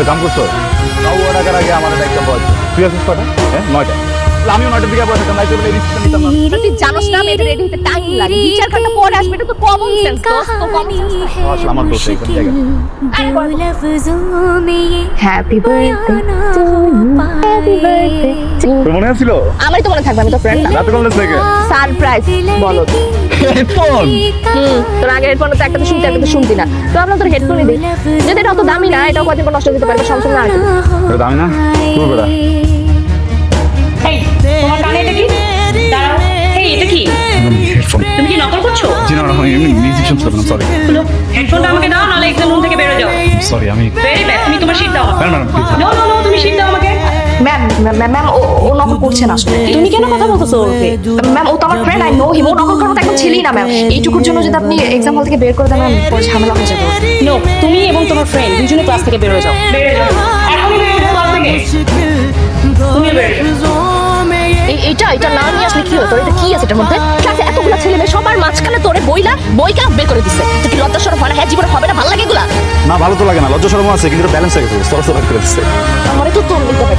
কাম করছো তাও টাকার আগে আমাদের একটা বয়স তুই আসিস কটা? হ্যাঁ 9টা। আমিও 9টার দিকে বসে নাই বলে রিস্কটা নিতাম না। তুই জানোস না মেয়েদের রেডি হতে টাইম লাগে, 2-4 ঘন্টা পরে আসবে, এটা তো কমন সেন্স। তো কমন সেন্স আসলে আমার দোষ এইখানে জায়গা। Happy birthday to happy birthday. তোর মনে আছিল? আমারই তো মনে থাকবে, আমি তো ফ্রেন্ড না। রাতে কমলেছ থেকে সারপ্রাইজ বলো। হেডফোন তোর আগে হেডফোন তো একটা তো শুনতে একটা তো শুনতি না, তো আমরা তোর হেডফোনই দিই। যদি এটা অত দামি না, এটা কদিন পর নষ্ট হতে পারবে, সমস্যা না। এটা দামি না তোর বেড়া। এই তোমার কানে এটা কি? দাঁড়াও, এই এটা কি? হেডফোন তুমি কি নকল করছো? জি না আমি এমনি মিউজিক শুনতে পারলাম সরি হলো হেডফোনটা আমাকে দাও, নাহলে এক্সাম রুম থেকে বেরো যাও। সরি আমি ভেরি ব্যাড, তুমি তোমার শীট দাও। Madam please no no no, তুমি শীট দাও আমাকে। ম্যাম ম্যাম ও নকল করছে না আসলে। তুমি কেন কথা বলতেছো ওকে? ম্যাম ও তো আমার ফ্রেন্ড, আই নো হিম। ও নকল করার মতো একদম ছেলেই না ম্যাম। এইটুকুর জন্য যদি আপনি এক্সাম হল থেকে বের করে দেন ম্যাম, পরে ঝামেলা হয়ে যাবে। নো, তুমি এবং তোমার ফ্রেন্ড দুজনে ক্লাস থেকে বেরো যাও। বেরো যাও, এখনই বেরো যাও ক্লাস থেকে। তুমি বেরো যাও। এটা না নিয়ে আসলে কি হতো? এটা কি আছে এটার মধ্যে? ক্লাসে এতগুলো ছেলে মেয়ে সবার মাঝখানে তোরে বইটা বের করে দিচ্ছে। তো কি লজ্জা শরম হয় না? হ্যাঁ জীবনে হবে না, ভালো লাগে এগুলা? না ভালো তো লাগে না, লজ্জা শরম আছে কিন্তু ব্যালেন্স হয়ে গেছে, সরসর করে দিচ্ছে। আমারে তো তোর নিতে হবে।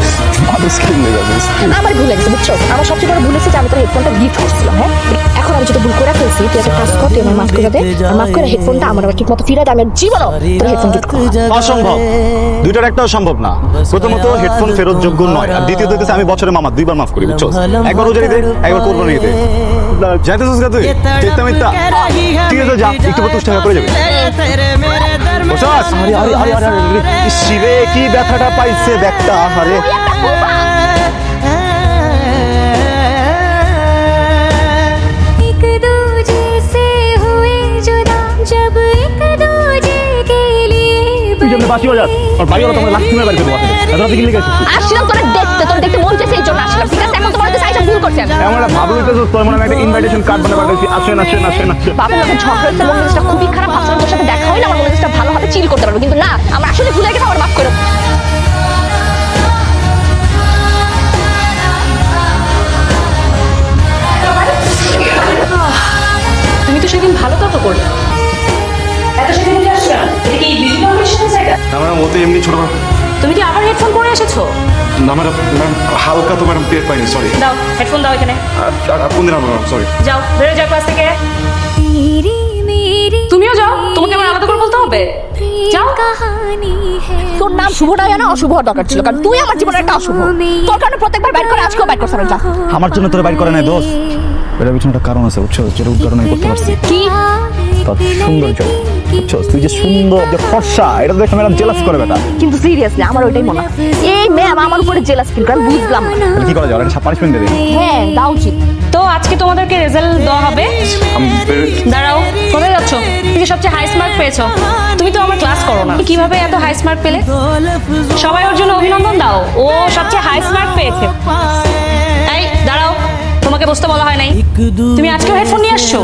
মানুষ কিনলে যাবে আমার ভুল হয়েছে বুঝছো? আমার সবচেয়ে বড় ভুল হয়েছে যে আমি তোর হেডফোনটা গিফট করছিলাম। হ্যাঁ এখন আমি যেটা ভুল করে ফেলছি, তুই একটা কাজ কর, তুই আমার মাফ করে দে। আর মাফ করে হেডফোনটা আমার আবার ঠিক মতো ফিরে দে। আমি জীবনও তোর হেডফোন গিফট করব না। অসম্ভব, দুইটার একটাও সম্ভব না। প্রথমত হেডফোন ফেরত যোগ্য নয়, আর দ্বিতীয়ত হচ্ছে আমি বছরে মামা 2বার মাফ করি বুঝছো? একবার রোজারি দে, একবার কোরবানি দে। যাইতেছিস না তুই? চিন্তা মিথ্যা। ঠিক আছে যা, একটু পর 2 টাকা করে যাবে। বসাস। আরে আরে আরে আরে আরে শিবে কি ব্যথাটা পাইছে ব্যাগটা। আরে एक दूजे से हुए जुदा जब एक दूजे के लिए তুই যেমন বাসি বাজাস, আর বাড়িওয়ালা তোমার লাখ কিনে বাড়ি করে বাসে। এত রাতে কি লিখে আসছিস? আসছিলাম তোরে দেখতে, তোর দেখতে মন চাইছে এই জন্য আসলাম। ঠিক আছে এখন তোমার কাছে আইসা ভুল করছি আমি। এমন একটা ভাব লইতেছিস তোর মনে হয় একটা ইনভাইটেশন কার্ড বানায় পাঠাইছি, আসেন আসেন আসেন আসেন। বাপের লোকের ঝগড়া হচ্ছে, মন মেজাজটা খুবই খারাপ। ভাবছিলাম তোর সাথে দেখা হইলে আমার মন মেজাজটা ভালো হবে, চিল করতে পারবো, কিন্তু না, আমরা আসলে ভুলে গেছি। আমার মাফ করে দাও। তুমি তো সেদিন ভালো তত করলে। এত সেদিন যে আসছো, এটা কি বিউটি কম্পিটিশনের জায়গা? না ম্যাডাম ও তো এমনি ছোট। তুমি কি আবার হেডফোন পরে এসেছো? না ম্যাডাম ম্যাম হালকা তো ম্যাডাম টের পাইনি সরি। দাও হেডফোন দাও এখানে। কোন দিন ম্যাডাম সরি। যাও বেরো যাও ক্লাস থেকে। तेरी मेरी তুমিও যাও, তোমাকে আমার আলাদা করে বলতে হবে? যাও। कहानी है তোর নাম শুভটা না অশুভ হওয়ার দরকার ছিল, কারণ তুই আমার জীবনের একটা অশুভ। তোর কারণে প্রত্যেকবার বাইর করে, আজকেও বাইর করছ না। আমার জন্য তোরা বাইর করে নাই দোষ। এটার পিছনে একটা কারণ আছে বুঝছো, যেটা উদ্ঘাটন আমি করতে পারছি। কি তোর সৌন্দর্য বুঝছো, তুই যে সুন্দর যে ফর্সা, এটা দেখে ম্যাডাম জেলাস করে বেটা। কিন্তু সিরিয়াসলি আমার ওইটাই মনে হয়। এই ম্যাম আমার উপরে জেলাস ফিল করে, আমি বুঝলাম না। তাহলে কি করা যায়, একটা পানিশমেন্ট দেবে। হ্যাঁ দাও উচিত। তো আজকে তোমাদেরকে রেজাল্ট দেওয়া হবে। দাঁড়াও, কোথায় যাচ্ছ? তুমি সবচেয়ে হাইস্ট মার্ক পেয়েছো। তুমি তো আমার ক্লাস করো না, কিভাবে এত হাইস্ট মার্ক পেলে? সবাই ওর জন্য অভিনন্দন দাও, ও সবচেয়ে হাইস্ট মার্ক পেয়েছে। এই দাঁড়াও, তোমাকে বসতে বলা হয় নাই। তুমি আজকেও হেডফোন নিয়ে আসছো?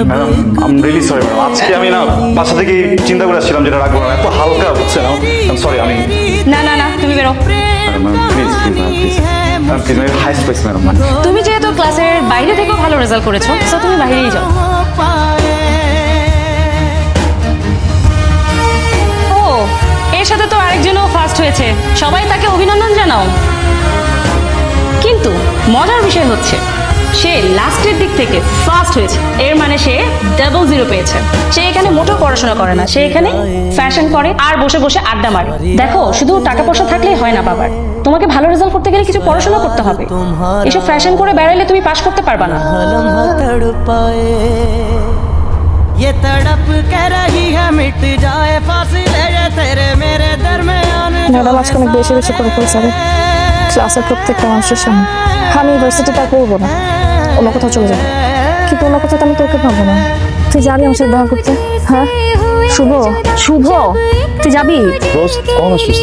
Madam I am really sorry madam, আজকে আমি না বাসা থেকে চিন্তা করে আসছিলাম যেটা রাখবো না, এত হালকা বুঝছেন। আই সরি, আমি না না না, তুমি বেরো। প্লিজ প্লিজ ম্যাডাম প্লিজ আমি হাই স্পাইস ম্যাডাম। তুমি যেহেতু ক্লাসের বাইরে থেকেও ভালো রেজাল্ট করেছো, তো তুমি বাইরেই যাও। ও এর সাথে তো আরেকজনও ফার্স্ট হয়েছে, সবাই তাকে অভিনন্দন জানাও। কিন্তু মজার বিষয় হচ্ছে সে লাস্টের দিক থেকে ফার্স্ট হয়েছে, এর মানে সে ডাবল 0 পেয়েছে। সে এখানে মোটেও পড়াশোনা করে না, সে এখানে ফ্যাশন করে আর বসে বসে আড্ডা মারে। দেখো শুধু টাকা পয়সা থাকলেই হয় না বাবার, তোমাকে ভালো রেজাল্ট করতে গেলে কিছু পড়াশোনা করতে হবে। এসব ফ্যাশন করে বেড়াইলে তুমি পাশ করতে পারবা না। लम्हा तड़पाए ये तड़प के रही है मिट जाए फासिले ये तेरे मेरे दरमियान ম্যাডাম আজকে অনেক বেশি বেশি করে ফেলছে ক্লাসের প্রত্যেকটা মানুষের সামনে। আমি ইউনিভার্সিটিটা করবো না, অন্য কোথাও চলে যাবো। কিন্তু অন্য কোথাও আমি তোকে পাবো না। তুই যাবি আমার সাথে দেখা করতে? হ্যাঁ শুভ, শুভ তুই যাবি? কখন আসছিস?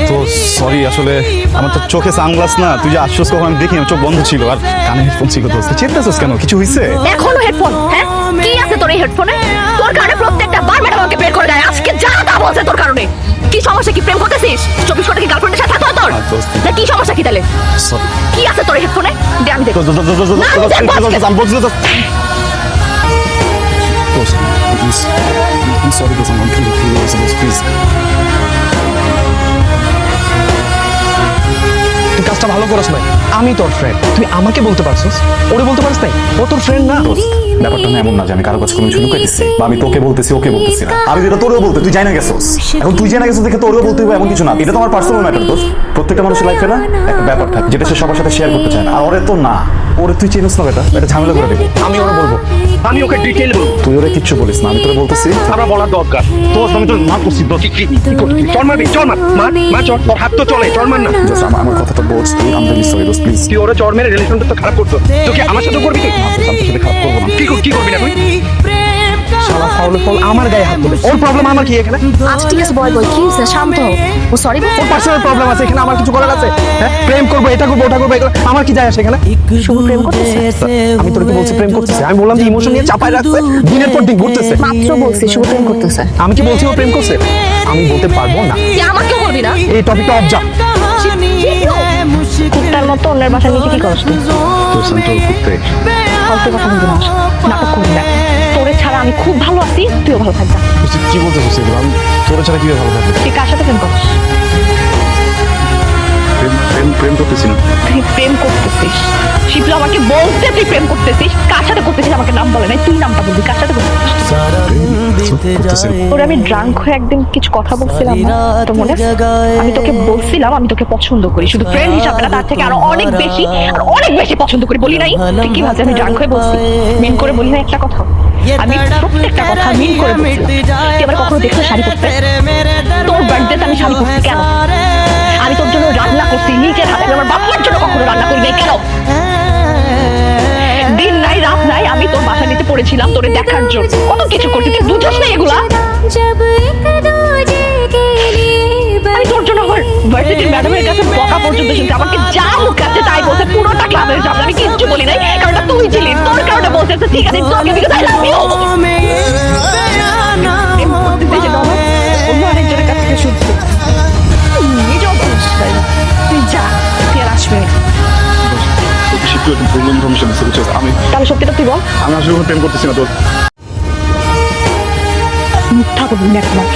তো সরি আসলে আমার তো চোখে সানগ্লাস না, তুই যে আসছিস কখন আমি দেখি, আমার চোখ বন্ধ ছিল আর কানে হেডফোন ছিল। তো চেতাছিস কেন, কিছু হয়েছে? এখনো হেডফোন? হ্যাঁ কি আছে তোর এই হেডফোনে? তোর কারণে প্রত্যেকটা বার ম্যাডাম আমাকে বের করে দেয়। আজকে যা তা বলছে তোর কারণে। কি সমস্যা? কি প্রেম করতেছিস? 24 ঘন্টা কি গার্লফ্রেন্ডের সাথে থাকো তোর? না কি সমস্যা কি তাহলে? কি আছে তোর এই হেডফোনে? দে আমি দেখব। প্লিজ সরি দোস্ত আমি ভুল হয়েছে দোস্ত প্লিজ তুই কাজটা ভালো করছ না। আমি তোর ফ্রেন্ড, তুই আমাকে বলতে পারছিস, ওরে বলতে পারছিস না? ও তোর ফ্রেন্ড না। ব্যাপারটা না এমন না যে আমি কারো কাছে কোনো কিছু লুকাইতেছি বা আমি তোকে বলতেছি ওকে বলতেছি না। আমি যেটা তোরেও বলতে তুই জানা গেছস, এখন তুই জানা গেছস দেখে তোরেও বলতে হবে এমন কিছু না। এটা তো আমার পার্সোনাল ম্যাটার দোস্ত। প্রত্যেকটা মানুষের লাইফে না একটা ব্যাপার থাকে যেটা সে সবার সাথে শেয়ার করতে চায় না। আর ওরে তো না, ওরে তুই চিনিস না বেটা, এটা ঝামেলা করে দেবে। আমি ওরে বলবো, আমি ওকে ডিটেইল বলবো। তুই ওরে কিচ্ছু বলিস না, আমি তোরে বলতেছি। আমরা বলার দরকার। দোস্ত আমি তোর মাফ করছি দোস্ত। চল মারবি, চল মার, মার চল, তোর হাত তো চলে, চল মার না। দোস্ত আমার কথাটা বোঝ, তুই আমি রিয়েলি সরি দোস্ত প্লিজ। তুই ওরে চর মেরে রিলেশনটা তো খারাপ করছো, তোকে আমার সাথে করবি তুই? আমি তোর সাথে খারাপ করবো না। কি করবি না তুই? শালা ফাউলে ফল আমার গায়ে হাত দিবে। ওর প্রবলেম আমার কি এখানে? আচ্ছা ঠিক আছে বয় কি হয়েছে, শান্ত হও। ও সরি বল। ওর পার্সোনাল প্রবলেম আছে, এখানে আমার কিছু করার আছে? হ্যাঁ, প্রেম করবো, এটা করবো, ওটা করবো, এগুলো আমার কি যায় আসে এখানে? শুভ প্রেম করতেছে। আমি তোর কি বলছি প্রেম করতেছে? আমি বললাম যে ইমোশন নিয়ে চাপায় রাখছে, দিনের পর দিন ঘুরতেছে। মাত্র বলছি শুভ প্রেম করতেছে। আমি কি বলছি ও প্রেম করছে? আমি বলতে পারবো না। তুই আমাকেও বলবি না। এই টপিকটা অফ যা। কুত্তার মতো অন্যের বাসায় নিচে কি করছ তুই? দোস্ত আমি তোর করতে ফালতু কথা বলবি না, নাটক করবি না। তোরে ছাড়া আমি খুব ভালো আছি, তুইও ভালো থাকবি। তুই কি বলতে চাচ্ছিস এগুলো? আমি তোর ছাড়া কিভাবে ভালো থাকবো? তুই কার সাথে প্রেম করছিস? প্রেম করতেছি না। তুই প্রেম করতেছিস? শিবলু আমাকে বলতে তুই প্রেম করতেছিস। কার সাথে করতেছিস আমাকে নাম বলে নাই, তুই নামটা বলবি, কার সাথে করতেছিস? তোরে আমি ড্রাঙ্ক হয়ে একদিন কিছু কথা বলছিলাম না, তো মনে আছে? আমি তোকে বলছিলাম আমি তোকে পছন্দ করি, শুধু ফ্রেন্ড হিসাবে না, তার থেকে আরো অনেক বেশি আর অনেক বেশি পছন্দ করি, বলি নাই? তুই কি ভাবছিস আমি ড্রাঙ্ক হয়ে বলছি? মেন করে বলি না একটা কথা? আমি প্রত্যেকটা কথা মিন করে বলছিলাম। তুই আবার কখনো দেখছো শাড়ি পরতে? তোর বার্থডেতে আমি শাড়ি পরছি কেন? আমি তোর জন্য রান্না করছি নিজের হাতে, আমি আমার বাবার জন্য কখনো রান্না করি নাই কেন? দিন নাই রাত নাই আমি তোর বাসা নিতে পড়েছিলাম তোরে দেখার জন্য, কত কিছু করছি, তুই বুঝছ না এগুলা? जब एक दूजे के लिए আমি তোর জন্য আমার ভার্সিটির ম্যাডামের কাছে বকা পর্যন্ত শুনছি, আমাকে যা মুখ আছে তাই বলছে, পুরোটা ক্লাবের সামনে। আমি কিচ্ছু বলি নাই, কারণ তুই ছিলি, তোর কারণে বলছে ঠিক আছে তোকে বিকজ আই লাভ ইউ। অন্য আরেকজনের কাছ থেকে শুনছি, নিজেও বলিস তাই না? তুই যা, তুই আর আসবে না। আমি তাহলে সত্যিটা তুই বল। আমি আসলে কোনো প্রেম করতেছি না তোর। মিথ্যা করবি না একবার।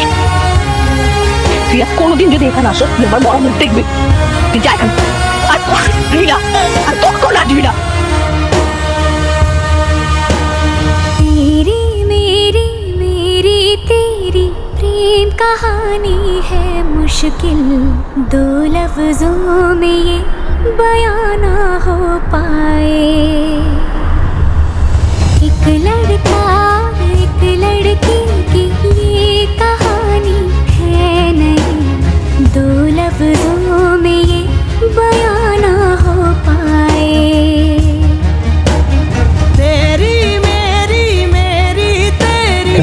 তুই আর কোনোদিন যদি এখানে আসো তুই আমার বড় মুখ দেখবি। তুই যা এখানে, আর আসবি না, আর কখন আসবি না। तेरी मेरी मेरी तेरी प्रेम कहानी है मुश्किल, दो लफ्जों में ये बयां ना हो पाए। एक लड़का एक लड़की की ये कहानी है नहीं, दो लफ्जों में ये बयां ना हो पाए। तेरी मेरी मेरी तेरी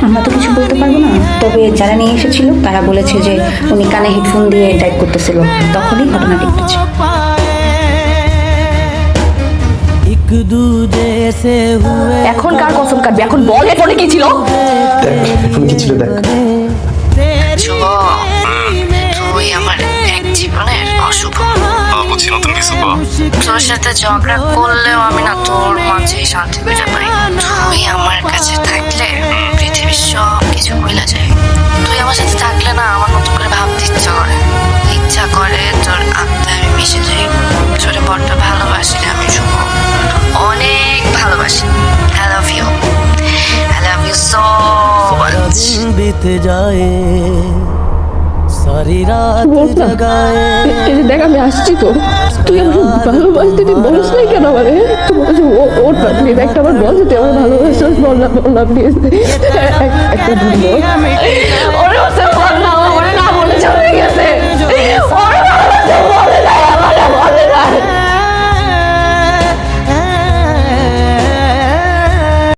আমরা তো কিছু বলতে পারবো না, তবে যারা নিয়ে এসেছিল তারা বলেছে যে উনি কানে হেডফোন দিয়ে টাইপ করতেছিল, তখনই ঘটনাটি ঘটেছে। एक दूजे से हुए এখন কার কসম কাটবি? এখন বল হেডফোনে কি ছিল? এখন কি ছিল দেখ। তুই আমার এক জীবনের অশুভ। বুঝছি নতুন কিছু বা তোর সাথে ঝগড়া করলেও আমি না তোর মাঝে শান্তি খুঁজে পাই। তুই আমার কাছে থাকলে পৃথিবীর সব কিছু ভুলে যায়। তুই আমার সাথে থাকলে না আমার নতুন করে ভাবতে ইচ্ছা করে তোর আত্মায় আমি মিশে যাই। তোরে বড্ড ভালোবাসি রে আমি শুভ, অনেক ভালোবাসি। I love you, I love you so much. बीत जाए सारी रात जगाए। এই যে দেখ আমি আসছি তো, তুই আমার ভালোবাসতে তুই বলিস নাই কেন আমারে? তুই বলিস ওর প্লিজ একটা আমার বল যে তুই আমার ভালোবাসিস, বল না প্লিজ একটা বল। ওরা